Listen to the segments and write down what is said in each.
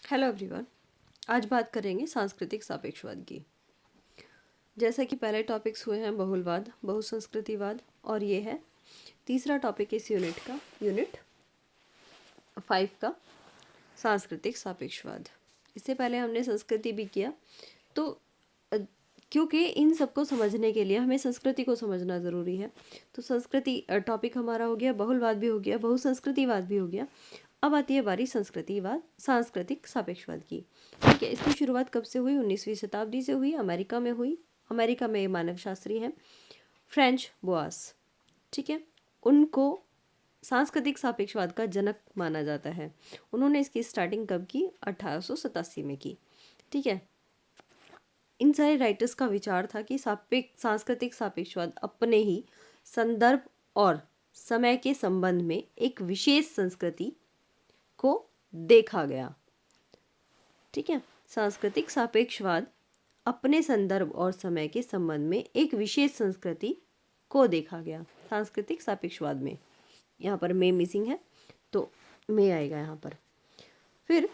Hello everyone. आज बात करेंगे सांस्कृतिक सापेक्षवाद की। जैसा कि पहले टॉपिक्स हुए हैं बहुलवाद, बहुसंस्कृतिवाद, और ये है तीसरा टॉपिक इस यूनिट 5 का सांस्कृतिक सापेक्षवाद। इससे पहले हमने संस्कृति भी किया। तो अ, क्योंकि इन सबको समझने के लिए हमें संस्कृति को समझना ज़रूरी है, तो संस्कृति टॉपिक हमारा हो गया, बहुलवाद भी हो गया, बहुसंस्कृतिवाद भी हो गया। अब आती है बारी सांस्कृतिक सापेक्षवाद की। ठीक है, इसकी शुरुआत कब से हुई? 19वीं शताब्दी से हुई, अमेरिका में हुई। अमेरिका में मानवशास्त्री हैं फ्रेंच बोआस। ठीक है, उनको सांस्कृतिक सापेक्षवाद का जनक माना जाता है। उन्होंने इसकी स्टार्टिंग कब की? 1887 में की। ठीक है, इन सारे राइटर्स का विचार था कि सांस्कृतिक सापेक्षवाद अपने ही संदर्भ और समय के संबंध में एक विशेष संस्कृति को देखा गया। ठीक है, सांस्कृतिक सापेक्षवाद अपने संदर्भ और समय के संबंध में एक विशेष संस्कृति को देखा गया। सांस्कृतिक सापेक्षवाद में यहाँ पर में मिसिंग है, तो में आएगा यहाँ पर। फिर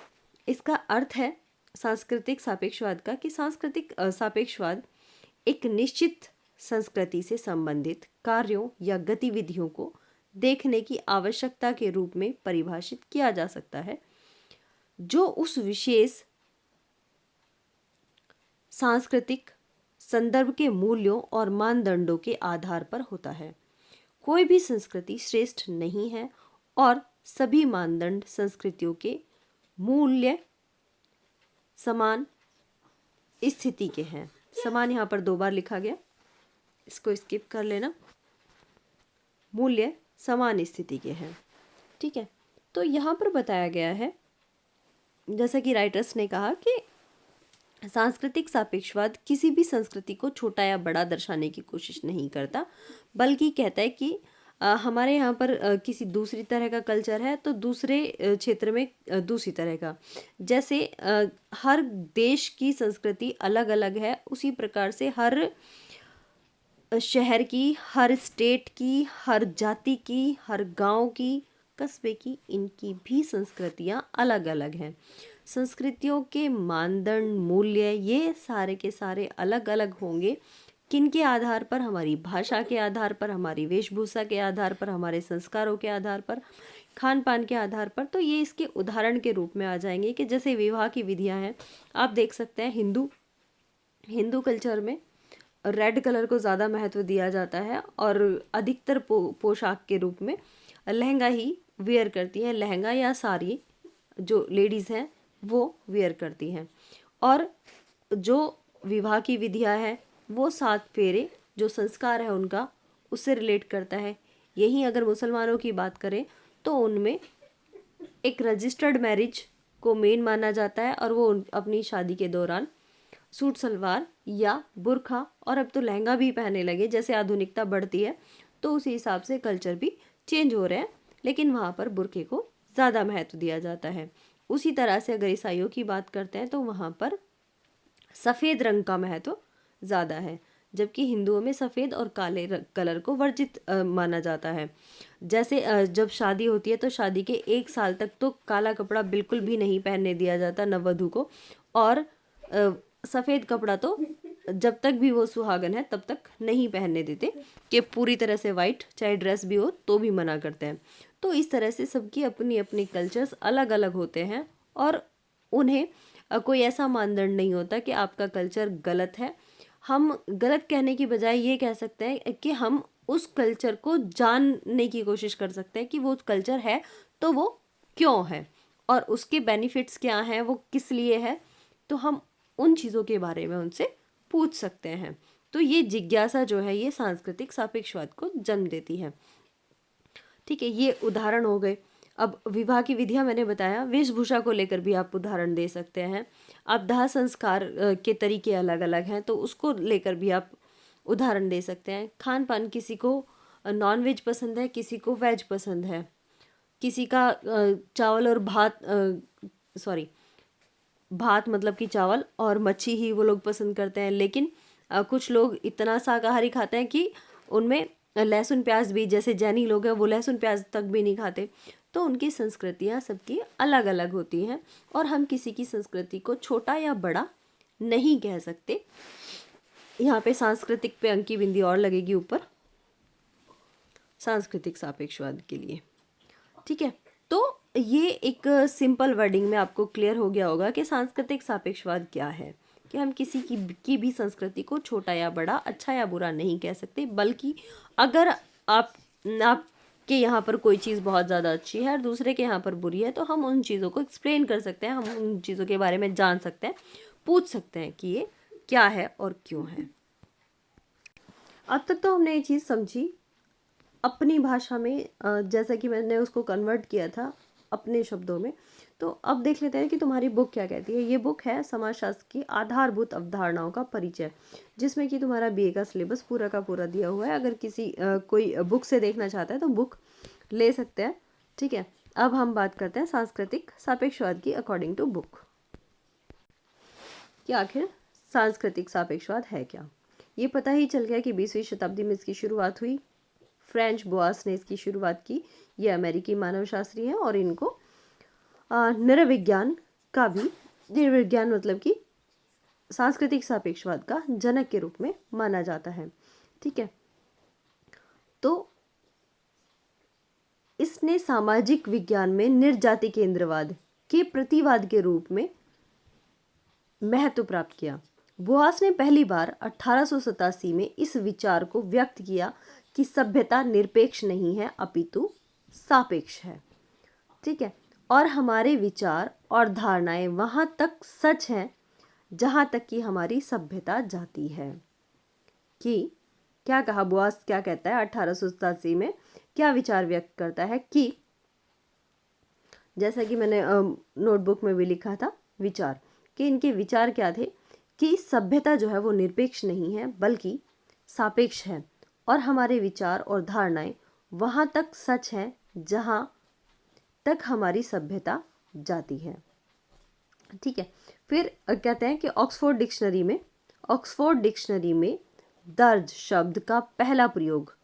इसका अर्थ है सांस्कृतिक सापेक्षवाद का कि सांस्कृतिक सापेक्षवाद एक निश्चित संस्कृति से संबंधित कार्यों या गतिविधियों को देखने की आवश्यकता के रूप में परिभाषित किया जा सकता है, जो उस विशेष सांस्कृतिक संदर्भ के मूल्यों और मानदंडों के आधार पर होता है। कोई भी संस्कृति श्रेष्ठ नहीं है और सभी मानदंड संस्कृतियों के मूल्य समान स्थिति के हैं। समान यहाँ पर 2 बार लिखा गया, इसको स्किप कर लेना। मूल्य समान स्थिति के हैं। ठीक है, तो यहाँ पर बताया गया है, जैसा कि राइटर्स ने कहा कि सांस्कृतिक सापेक्षवाद किसी भी संस्कृति को छोटा या बड़ा दर्शाने की कोशिश नहीं करता, बल्कि कहता है कि हमारे यहाँ पर किसी दूसरी तरह का कल्चर है तो दूसरे क्षेत्र में दूसरी तरह का। जैसे हर देश की संस्कृति अलग अलग है, उसी प्रकार से हर शहर की, हर स्टेट की, हर जाति की, हर गांव की, कस्बे की, इनकी भी संस्कृतियाँ अलग अलग हैं। संस्कृतियों के मानदंड, मूल्य, ये सारे के सारे अलग अलग होंगे। किनके आधार पर? हमारी भाषा के आधार पर, हमारी वेशभूषा के आधार पर, हमारे संस्कारों के आधार पर, खान पान के आधार पर। तो ये इसके उदाहरण के रूप में आ जाएंगे कि जैसे विवाह की विधियां हैं, आप देख सकते हैं हिंदू कल्चर में रेड कलर को ज़्यादा महत्व दिया जाता है और अधिकतर पोशाक के रूप में लहंगा ही वेयर करती हैं। लहंगा या साड़ी जो लेडीज़ हैं वो वेयर करती हैं। और जो विवाह की विधियाँ हैं वो 7 फेरे जो संस्कार है उनका, उससे रिलेट करता है। यहीं अगर मुसलमानों की बात करें तो उनमें एक रजिस्टर्ड मैरिज को मेन माना जाता है और वो अपनी शादी के दौरान सूट सलवार या बुर्खा, और अब तो लहंगा भी पहनने लगे। जैसे आधुनिकता बढ़ती है तो उसी हिसाब से कल्चर भी चेंज हो रहे हैं, लेकिन वहाँ पर बुर्खे को ज़्यादा महत्व दिया जाता है। उसी तरह से अगर ईसाइयों की बात करते हैं तो वहाँ पर सफ़ेद रंग का महत्व ज़्यादा है, जबकि हिंदुओं में सफ़ेद और काले कलर को वर्जित माना जाता है। जैसे जब शादी होती है तो शादी के 1 साल तक तो काला कपड़ा बिल्कुल भी नहीं पहनने दिया जाता नववधू को, और सफ़ेद कपड़ा तो जब तक भी वो सुहागन है तब तक नहीं पहनने देते, कि पूरी तरह से वाइट चाहे ड्रेस भी हो तो भी मना करते हैं। तो इस तरह से सबकी अपनी अपनी कल्चर्स अलग अलग होते हैं और उन्हें कोई ऐसा मानदंड नहीं होता कि आपका कल्चर गलत है। हम गलत कहने की बजाय ये कह सकते हैं कि हम उस कल्चर को जानने की कोशिश कर सकते हैं कि वो कल्चर है तो वो क्यों है और उसके बेनिफिट्स क्या हैं, वो किस लिए है। तो हम उन चीज़ों के बारे में उनसे पूछ सकते हैं। तो ये जिज्ञासा जो है ये सांस्कृतिक सापेक्षवाद को जन्म देती है। ठीक है, ये उदाहरण हो गए। अब विवाह की विधियां मैंने बताया, वेशभूषा को लेकर भी आप उदाहरण दे सकते हैं। अब दाह संस्कार के तरीके अलग अलग हैं तो उसको लेकर भी आप उदाहरण दे सकते हैं। खान पान, किसी को नॉन वेज पसंद है, किसी को वेज पसंद है, किसी का चावल और भात सॉरी भात मतलब कि चावल और मच्छी ही वो लोग पसंद करते हैं। लेकिन कुछ लोग इतना शाकाहारी खाते हैं कि उनमें लहसुन प्याज भी, जैसे जैनी लोग हैं वो लहसुन प्याज तक भी नहीं खाते। तो उनकी संस्कृतियाँ सबकी अलग अलग होती हैं और हम किसी की संस्कृति को छोटा या बड़ा नहीं कह सकते। यहाँ पे सांस्कृतिक पे अंकी बिंदी और लगेगी ऊपर, सांस्कृतिक सापेक्षवाद के लिए। ठीक है, तो ये एक सिंपल वर्डिंग में आपको क्लियर हो गया होगा कि सांस्कृतिक सापेक्षवाद क्या है, कि हम किसी की भी संस्कृति को छोटा या बड़ा, अच्छा या बुरा नहीं कह सकते, बल्कि अगर आपके यहाँ पर कोई चीज़ बहुत ज़्यादा अच्छी है और दूसरे के यहाँ पर बुरी है, तो हम उन चीज़ों को एक्सप्लेन कर सकते हैं, हम उन चीज़ों के बारे में जान सकते हैं, पूछ सकते हैं कि ये क्या है और क्यों है। अब तक तो हमने ये चीज़ समझी अपनी भाषा में, जैसा कि मैंने उसको कन्वर्ट किया था अपने शब्दों में। तो अब देख लेते हैं कि तुम्हारी बुक क्या कहती है। ये बुक है समाजशास्त्र की आधारभूत अवधारणाओं का परिचय, जिसमें कि तुम्हारा बीए का सिलेबस पूरा का पूरा दिया हुआ है। अगर कोई बुक से देखना चाहता है तो बुक ले सकते हैं। ठीक है, अब हम बात करते हैं सांस्कृतिक सापेक्षवाद की अकॉर्डिंग टू बुक, कि आखिर सांस्कृतिक सापेक्षवाद है क्या। ये पता ही चल गया कि 20वीं शताब्दी में इसकी शुरुआत हुई। फ्रेंच बोआस ने इसकी शुरुआत की। ये अमेरिकी मानवशास्त्री हैं और इनको नृविज्ञान का भी, नृविज्ञान मतलब कि सांस्कृतिक सापेक्षवाद का जनक के रूप में माना जाता है। ठीक है, तो इसने सामाजिक विज्ञान में निर्जाति केंद्रवाद के प्रतिवाद के रूप में महत्व प्राप्त किया। बोआस ने पहली बार 1887 में इस विचार को व्यक्त किया कि सभ्यता निरपेक्ष नहीं है अपितु सापेक्ष है। ठीक है, और हमारे विचार और धारणाएं वहां तक सच हैं जहां तक कि हमारी सभ्यता जाती है। कि क्या कहा बोआस, क्या कहता है 1887 में, क्या विचार व्यक्त करता है कि, जैसा कि मैंने नोटबुक में भी लिखा था विचार, कि इनके विचार क्या थे कि सभ्यता जो है वो निरपेक्ष नहीं है बल्कि सापेक्ष है, और हमारे विचार और धारणाएं वहाँ तक सच हैं जहाँ तक हमारी सभ्यता जाती है। ठीक है, फिर कहते हैं कि ऑक्सफोर्ड डिक्शनरी में दर्ज शब्द का पहला प्रयोग,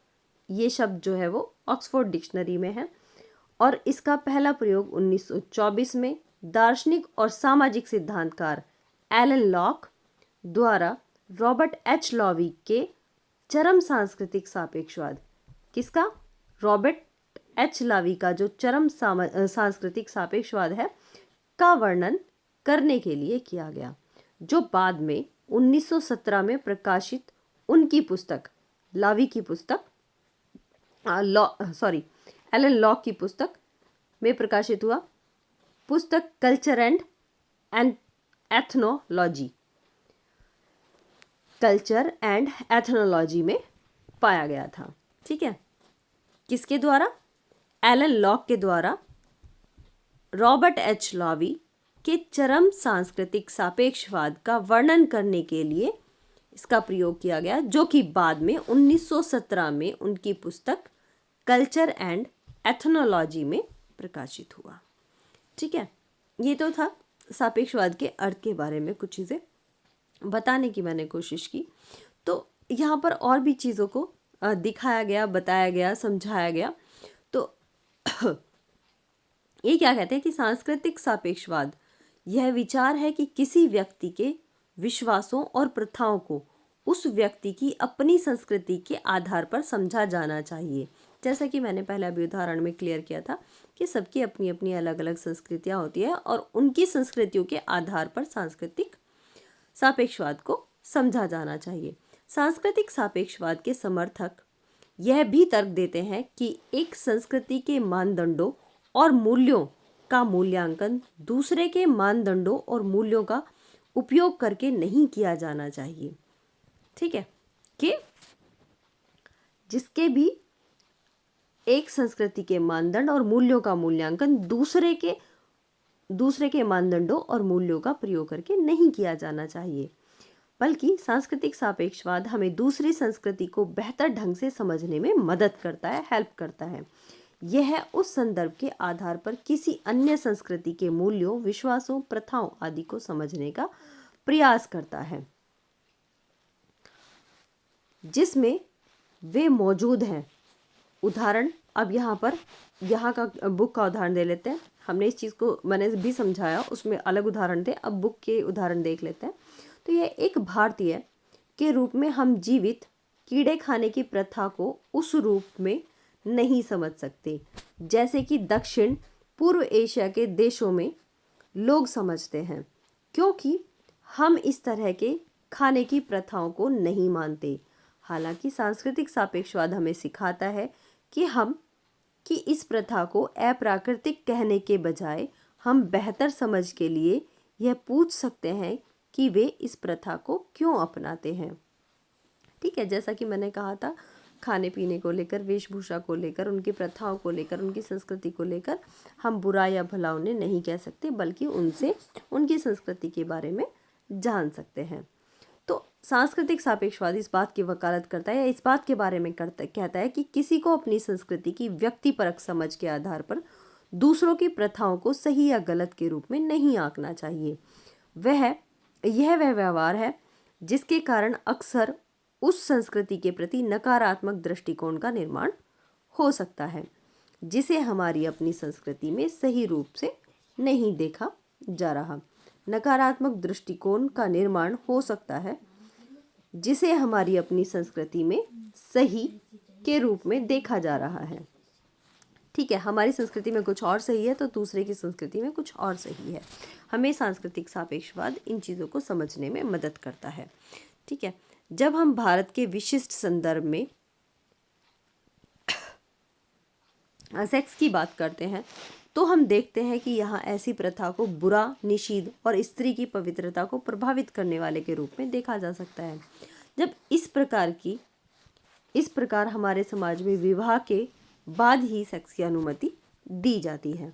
ये शब्द जो है वो ऑक्सफोर्ड डिक्शनरी में है, और इसका पहला प्रयोग 1924 में दार्शनिक और सामाजिक सिद्धांतकार एलन लॉक द्वारा रॉबर्ट एच लॉवी के चरम सांस्कृतिक सापेक्षवाद, किसका, रॉबर्ट एच लॉवी का जो चरम सांस्कृतिक सापेक्षवाद है, का वर्णन करने के लिए किया गया, जो बाद में 1917 में प्रकाशित उनकी पुस्तक, लॉवी की पुस्तक, एलन लॉक की पुस्तक में प्रकाशित हुआ। पुस्तक कल्चर एंड एथनोलॉजी में पाया गया था। ठीक है, किसके द्वारा, एलन लॉक के द्वारा रॉबर्ट एच लॉवी के चरम सांस्कृतिक सापेक्षवाद का वर्णन करने के लिए इसका प्रयोग किया गया, जो कि बाद में 1917 में उनकी पुस्तक कल्चर एंड एथनोलॉजी में प्रकाशित हुआ। ठीक है, ये तो था सापेक्षवाद के अर्थ के बारे में कुछ चीज़ें बताने की मैंने कोशिश की। तो यहाँ पर और भी चीज़ों को दिखाया गया, बताया गया, समझाया गया। तो ये क्या कहते हैं कि सांस्कृतिक सापेक्षवाद यह विचार है कि किसी व्यक्ति के विश्वासों और प्रथाओं को उस व्यक्ति की अपनी संस्कृति के आधार पर समझा जाना चाहिए। जैसा कि मैंने पहले अभी उदाहरण में क्लियर किया था कि सबकी अपनी अपनी अलग अलग संस्कृतियाँ होती है और उनकी संस्कृतियों के आधार पर सांस्कृतिक सापेक्षवाद को समझा जाना चाहिए। सांस्कृतिक सापेक्षवाद के समर्थक यह भी तर्क देते हैं कि एक संस्कृति के मानदंडों और मूल्यों का मूल्यांकन दूसरे के मानदंडों और मूल्यों का उपयोग करके नहीं किया जाना चाहिए। ठीक है, कि जिसके भी एक संस्कृति के मानदंड और मूल्यों का मूल्यांकन दूसरे के मानदंडों और मूल्यों का प्रयोग करके नहीं किया जाना चाहिए, बल्कि सांस्कृतिक सापेक्षवाद हमें दूसरी संस्कृति को बेहतर ढंग से समझने में मदद करता है, हेल्प करता है। यह उस संदर्भ के आधार पर किसी अन्य संस्कृति के मूल्यों, विश्वासों, प्रथाओं आदि को समझने का प्रयास करता है जिसमें वे मौजूद हैं। उदाहरण अब यहाँ का बुक का उदाहरण दे लेते हैं। हमने इस चीज़ को मैंने भी समझाया, उसमें अलग उदाहरण थे, अब बुक के उदाहरण देख लेते हैं। तो यह एक भारतीय के रूप में हम जीवित कीड़े खाने की प्रथा को उस रूप में नहीं समझ सकते जैसे कि दक्षिण पूर्व एशिया के देशों में लोग समझते हैं, क्योंकि हम इस तरह के खाने की प्रथाओं को नहीं मानते। हालांकि सांस्कृतिक सापेक्षवाद हमें सिखाता है कि इस प्रथा को अप्राकृतिक कहने के बजाय हम बेहतर समझ के लिए यह पूछ सकते हैं कि वे इस प्रथा को क्यों अपनाते हैं। ठीक है, जैसा कि मैंने कहा था, खाने पीने को लेकर, वेशभूषा को लेकर, उनकी प्रथाओं को लेकर, उनकी संस्कृति को लेकर हम बुरा या भला उन्हें नहीं कह सकते, बल्कि उनसे उनकी संस्कृति के बारे में जान सकते हैं। तो सांस्कृतिक सापेक्षवाद इस बात की वकालत करता है या इस बात के बारे में कहता है कि किसी को अपनी संस्कृति की व्यक्तिपरक समझ के आधार पर दूसरों की प्रथाओं को सही या गलत के रूप में नहीं आंकना चाहिए। यह व्यवहार है जिसके कारण अक्सर उस संस्कृति के प्रति नकारात्मक दृष्टिकोण का निर्माण हो सकता है जिसे हमारी अपनी संस्कृति में सही रूप से नहीं देखा जा रहा। नकारात्मक दृष्टिकोण का निर्माण हो सकता है जिसे हमारी अपनी संस्कृति में सही के रूप में देखा जा रहा है। ठीक है, हमारी संस्कृति में कुछ और सही है तो दूसरे की संस्कृति में कुछ और सही है। हमें सांस्कृतिक सापेक्षवाद इन चीज़ों को समझने में मदद करता है। ठीक है, जब हम भारत के विशिष्ट संदर्भ में सेक्स की बात करते हैं तो हम देखते हैं कि यहाँ ऐसी प्रथा को बुरा, निषिद्ध और स्त्री की पवित्रता को प्रभावित करने वाले के रूप में देखा जा सकता है। जब इस प्रकार हमारे समाज में विवाह के बाद ही सेक्स की अनुमति दी जाती है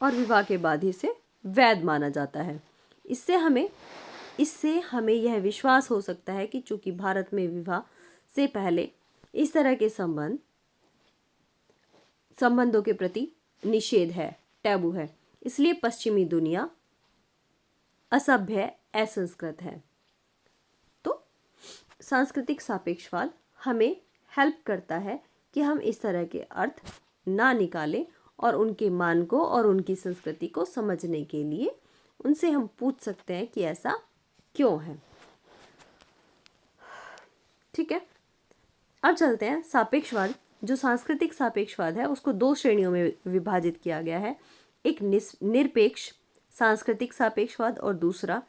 और विवाह के बाद ही इसे वैध माना जाता है। इससे हमें यह विश्वास हो सकता है कि चूंकि भारत में विवाह से पहले इस तरह के संबंधों के प्रति निषेध है, टैबू है, इसलिए पश्चिमी दुनिया असभ्य, असंस्कृत है। तो सांस्कृतिक सापेक्षवाद हमें हेल्प करता है कि हम इस तरह के अर्थ ना निकालें और उनके मानकों और उनकी संस्कृति को समझने के लिए उनसे हम पूछ सकते हैं कि ऐसा क्यों है। ठीक है, अब चलते हैं सापेक्षवाद। जो सांस्कृतिक सापेक्षवाद है उसको दो श्रेणियों में विभाजित किया गया है, एक निरपेक्ष सांस्कृतिक सापेक्षवाद और दूसरा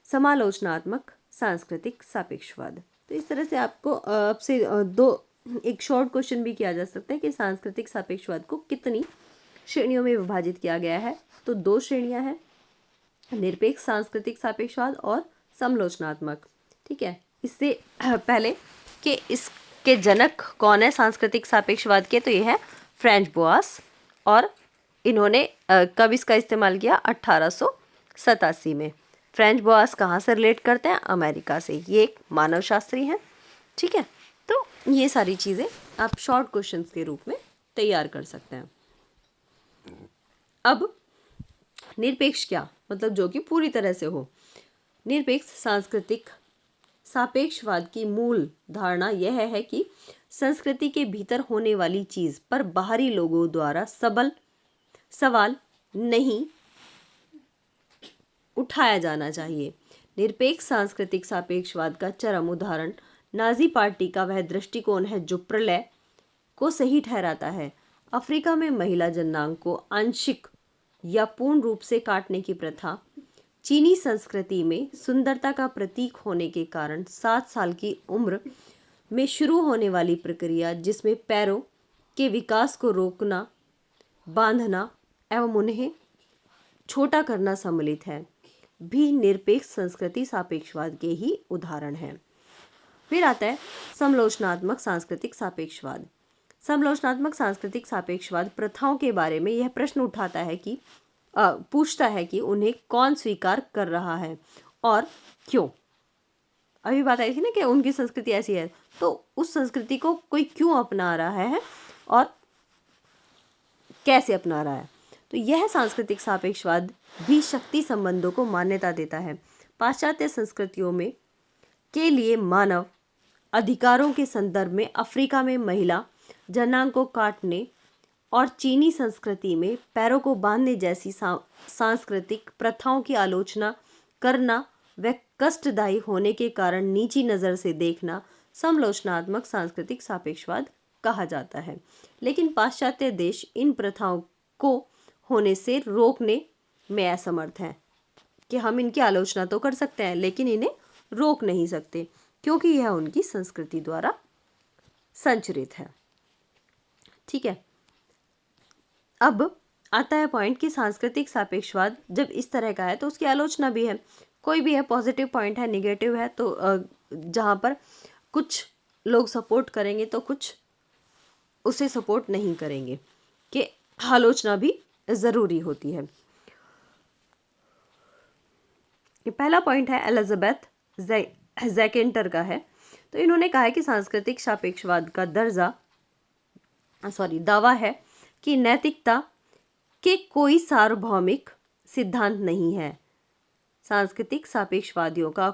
समालोचनात्मक सांस्कृतिक सापेक्षवाद। तो इस तरह से आपसे एक शॉर्ट क्वेश्चन भी किया जा सकता है कि सांस्कृतिक सापेक्षवाद को कितनी श्रेणियों में विभाजित किया गया है। तो दो श्रेणियां हैं, निरपेक्ष सांस्कृतिक सापेक्षवाद और समालोचनात्मक। ठीक है, इससे पहले कि इसके जनक कौन है सांस्कृतिक सापेक्षवाद के, तो ये है फ्रेंच बोआस, और इन्होंने कब इसका इस्तेमाल किया, 1887 में। फ्रेंच बोआस कहाँ से रिलेट करते हैं, अमेरिका से। ये एक मानवशास्त्री हैं। ठीक है, तो ये सारी चीज़ें आप शॉर्ट क्वेश्चंस के रूप में तैयार कर सकते हैं। अब निरपेक्ष क्या मतलब, जो कि पूरी तरह से हो। निरपेक्ष सांस्कृतिक सापेक्षवाद की मूल धारणा यह है कि संस्कृति के भीतर होने वाली चीज पर बाहरी लोगों द्वारा सवाल नहीं उठाया जाना चाहिए। निरपेक्ष सांस्कृतिक सापेक्षवाद का चरम उदाहरण नाजी पार्टी का वह दृष्टिकोण है जो प्रलय को सही ठहराता है। अफ्रीका में महिला जननांग को आंशिक या पूर्ण रूप से काटने की प्रथा चीनी संस्कृति में सुंदरता का प्रतीक होने के कारण 7 साल की उम्र में शुरू होने वाली प्रक्रिया, जिसमें पैरों के विकास को रोकना, बांधना एवं उन्हें छोटा करना सम्मिलित है, भी निरपेक्ष संस्कृति सापेक्षवाद के ही उदाहरण है। फिर आता है समालोचनात्मक सांस्कृतिक सापेक्षवाद। समालोचनात्मक सांस्कृतिक सापेक्षवाद प्रथाओं के बारे में यह प्रश्न उठाता है कि पूछता है कि उन्हें कौन स्वीकार कर रहा है और क्यों। अभी बात आई थी ना कि उनकी संस्कृति ऐसी है, तो उस संस्कृति को कोई क्यों अपना रहा है और कैसे अपना रहा है। तो यह सांस्कृतिक सापेक्षवाद भी शक्ति संबंधों को मान्यता देता है। पाश्चात्य संस्कृतियों में के लिए मानव अधिकारों के संदर्भ में अफ्रीका में महिला जनांग को काटने और चीनी संस्कृति में पैरों को बांधने जैसी सांस्कृतिक प्रथाओं की आलोचना करना व कष्टदायी होने के कारण नीची नज़र से देखना समालोचनात्मक सांस्कृतिक सापेक्षवाद कहा जाता है। लेकिन पाश्चात्य देश इन प्रथाओं को होने से रोकने में असमर्थ हैं कि हम इनकी आलोचना तो कर सकते हैं लेकिन इन्हें रोक नहीं सकते क्योंकि यह उनकी संस्कृति द्वारा संचरित है। ठीक है, अब आता है पॉइंट कि सांस्कृतिक सापेक्षवाद जब इस तरह का है तो उसकी आलोचना भी है। कोई भी है, पॉजिटिव पॉइंट है, निगेटिव है, तो जहाँ पर कुछ लोग सपोर्ट करेंगे तो कुछ उसे सपोर्ट नहीं करेंगे, कि आलोचना भी ज़रूरी होती है। ये पहला पॉइंट है एलिजाबेथ जैकेंटर का है। तो इन्होंने कहा है कि सांस्कृतिक सापेक्षवाद का दावा है कि नैतिकता के कोई सार्वभौमिक सिद्धांत नहीं है। सांस्कृतिक सापेक्षवादियों का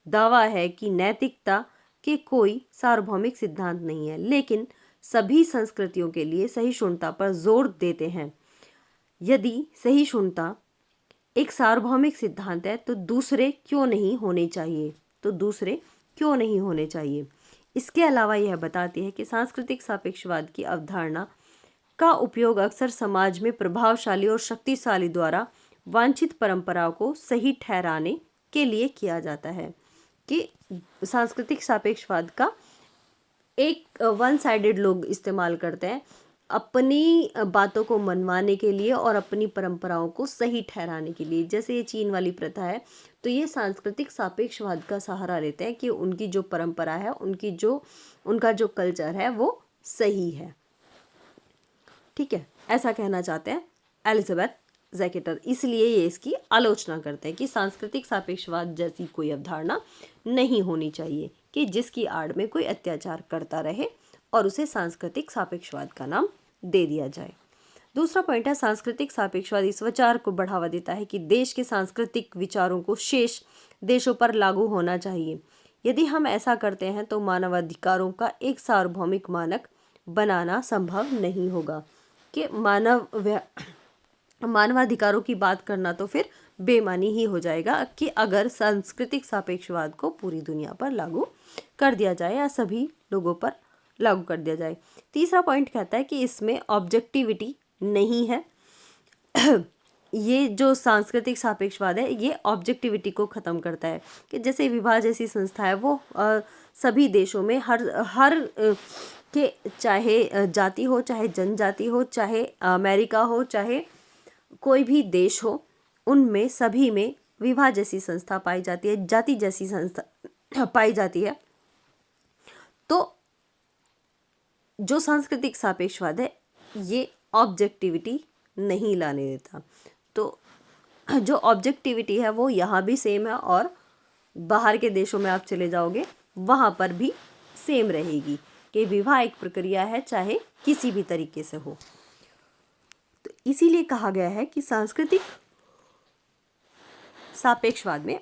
दावा है कि नैतिकता के कोई सार्वभौमिक सिद्धांत नहीं है, लेकिन सभी संस्कृतियों के लिए सहिष्णुता पर जोर देते हैं। यदि सहिष्णुता एक सार्वभौमिक सिद्धांत है तो दूसरे क्यों नहीं होने चाहिए। इसके अलावा यह बताती है कि सांस्कृतिक सापेक्षवाद की अवधारणा का उपयोग अक्सर समाज में प्रभावशाली और शक्तिशाली द्वारा वांछित परंपराओं को सही ठहराने के लिए किया जाता है। कि सांस्कृतिक सापेक्षवाद का एक वन साइडेड लोग इस्तेमाल करते हैं अपनी बातों को मनवाने के लिए और अपनी परंपराओं को सही ठहराने के लिए। जैसे ये चीन वाली प्रथा है तो ये सांस्कृतिक सापेक्षवाद का सहारा लेते हैं कि उनकी जो परंपरा है, उनका जो कल्चर है वो सही है। ठीक है, ऐसा कहना चाहते हैं एलिजाबेथ जैकेटर। इसलिए ये इसकी आलोचना करते हैं कि सांस्कृतिक सापेक्षवाद जैसी कोई अवधारणा नहीं होनी चाहिए कि जिसकी आड़ में कोई अत्याचार करता रहे और उसे सांस्कृतिक सापेक्षवाद का नाम दे दिया जाए। दूसरा पॉइंट है सांस्कृतिक सापेक्षवाद इस विचार को बढ़ावा देता है कि देश के सांस्कृतिक विचारों को शेष देशों पर लागू होना चाहिए। यदि हम ऐसा करते हैं तो मानवाधिकारों का एक सार्वभौमिक मानक बनाना संभव नहीं होगा। कि मानवाधिकारों की बात करना तो फिर बेमानी ही हो जाएगा कि अगर सांस्कृतिक सापेक्षवाद को पूरी दुनिया पर लागू कर दिया जाए या सभी लोगों पर लागू कर दिया जाए। तीसरा पॉइंट कहता है कि इसमें ऑब्जेक्टिविटी नहीं है। ये जो सांस्कृतिक सापेक्षवाद है ये ऑब्जेक्टिविटी को ख़त्म करता है कि जैसे विवाह जैसी संस्था है वो सभी देशों में हर के चाहे जाति हो, चाहे जनजाति हो, चाहे अमेरिका हो, चाहे कोई भी देश हो, उनमें सभी में विवाह जैसी संस्था पाई जाती है, जाति जैसी संस्था पाई जाती है। तो जो सांस्कृतिक सापेक्षवाद है ये ऑब्जेक्टिविटी नहीं लाने देता। तो जो ऑब्जेक्टिविटी है वो यहाँ भी सेम है और बाहर के देशों में आप चले जाओगे वहाँ पर भी सेम रहेगी कि विवाह एक प्रक्रिया है चाहे किसी भी तरीके से हो। तो इसीलिए कहा गया है कि सांस्कृतिक सापेक्षवाद में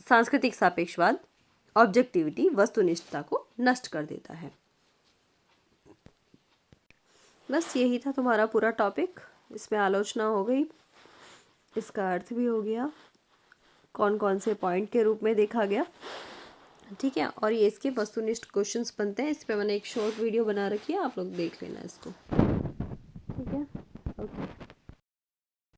सांस्कृतिक सापेक्षवाद ऑब्जेक्टिविटी वस्तुनिष्ठता को नष्ट कर देता है। बस यही था तुम्हारा पूरा टॉपिक। इसमें आलोचना हो गई, इसका अर्थ भी हो गया, कौन कौन से पॉइंट के रूप में देखा गया। ठीक है, और ये इसके वस्तुनिष्ठ क्वेश्चंस बनते हैं। इस पे मैंने एक शॉर्ट वीडियो बना रखी है, आप लोग देख लेना इसको।